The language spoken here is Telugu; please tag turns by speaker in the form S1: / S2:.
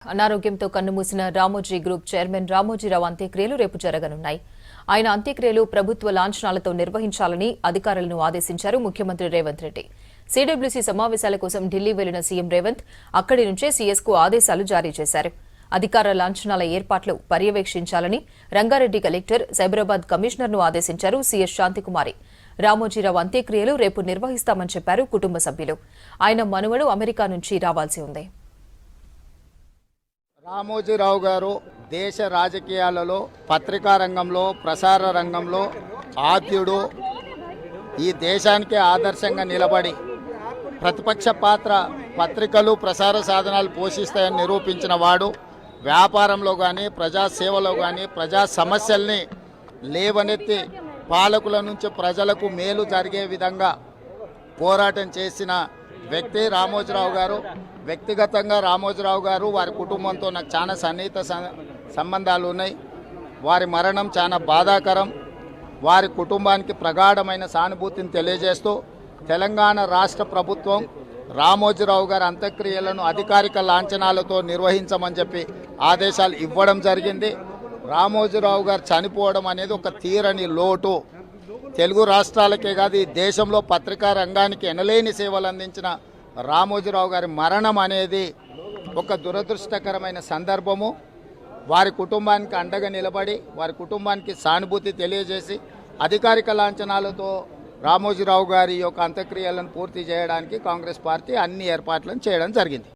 S1: అనారోగ్యంతో కన్నుమూసిన రామోజీ గ్రూప్ చైర్మన్ రామోజీరావు అంత్యక్రియలు రేపు జరగనున్నాయి. ఆయన అంత్యక్రియలు ప్రభుత్వ లాంఛనాలతో నిర్వహించాలని అధికారులను ఆదేశించారు ముఖ్యమంత్రి రేవంత్ రెడ్డి. సీడబ్ల్యూసీ సమావేశాల కోసం ఢిల్లీ వెళ్లిన సీఎం రేవంత్ అక్కడి నుంచే సీఎస్కు ఆదేశాలు జారీ చేశారు. అధికార లాంఛనాల ఏర్పాట్లు పర్యవేక్షించాలని రంగారెడ్డి కలెక్టర్, సైబరాబాద్ కమిషనర్ను ఆదేశించారు సీఎస్ శాంతికుమారి. రామోజీరావు అంత్యక్రియలు రేపు నిర్వహిస్తామని చెప్పారు కుటుంబ సభ్యులు. ఆయన మనుమడు అమెరికా నుంచి రావాల్సి ఉంది.
S2: రామోజీరావు గారు దేశ రాజకీయాలలో, పత్రికా రంగంలో, ప్రసార రంగంలో ఆద్యుడు. ఈ దేశానికే ఆదర్శంగా నిలబడి ప్రతిపక్ష పాత్ర పత్రికలు, ప్రసార సాధనాలు పోషిస్తాయని నిరూపించిన వాడు. వ్యాపారంలో కానీ, ప్రజాసేవలో కానీ ప్రజా సమస్యల్ని లేవనెత్తి పాలకుల నుంచి ప్రజలకు మేలు జరిగే విధంగా పోరాటం చేసిన వ్యక్తి రామోజీరావు గారు. వ్యక్తిగతంగా రామోజీరావు గారు వారి కుటుంబంతో నాకు చాలా సన్నిహిత సంబంధాలు ఉన్నాయి. వారి మరణం చాలా బాధాకరం. వారి కుటుంబానికి ప్రగాఢమైన సానుభూతిని తెలియజేస్తూ తెలంగాణ రాష్ట్ర ప్రభుత్వం రామోజీరావు గారి అంత్యక్రియలను అధికారిక లాంఛనాలతో నిర్వహించమని చెప్పి ఆదేశాలు ఇవ్వడం జరిగింది. రామోజీరావు గారు చనిపోవడం అనేది ఒక తీరని లోటు. తెలుగు రాష్ట్రాలకే కాదు, ఈ దేశంలో పత్రికా రంగానికి ఎనలేని సేవలు అందించిన రామోజీరావు గారి మరణం అనేది ఒక దురదృష్టకరమైన సందర్భము. వారి కుటుంబానికి అండగా నిలబడి వారి కుటుంబానికి సానుభూతి తెలియజేసి అధికారిక లాంఛనాలతో రామోజీరావు గారి యొక్క అంత్యక్రియలను పూర్తి చేయడానికి కాంగ్రెస్ పార్టీ అన్ని ఏర్పాట్లను చేయడం జరిగింది.